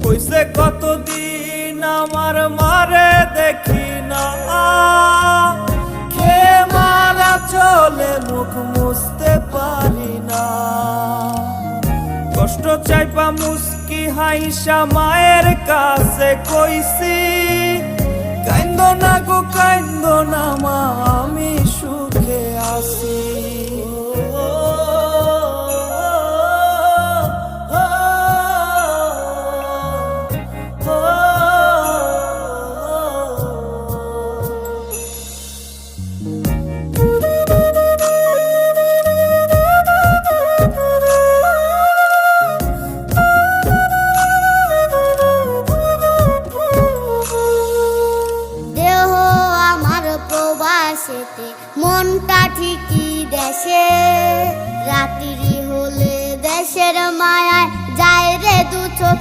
হইছে কতদিন আমার মারে দেখি না, খেয়ে মারা চলে মুখ মুছতে পারি না। কষ্ট চাইপা মুস্কি হাইসা মায়ের কাছে কইছি, কাইন্দো না গো কাইন্দো না মা, আমি সুখে আছি। মনটা ঠিকই দেশে, রাত্রি হলে দেশের মায়ায় যায় রে দু চোখে।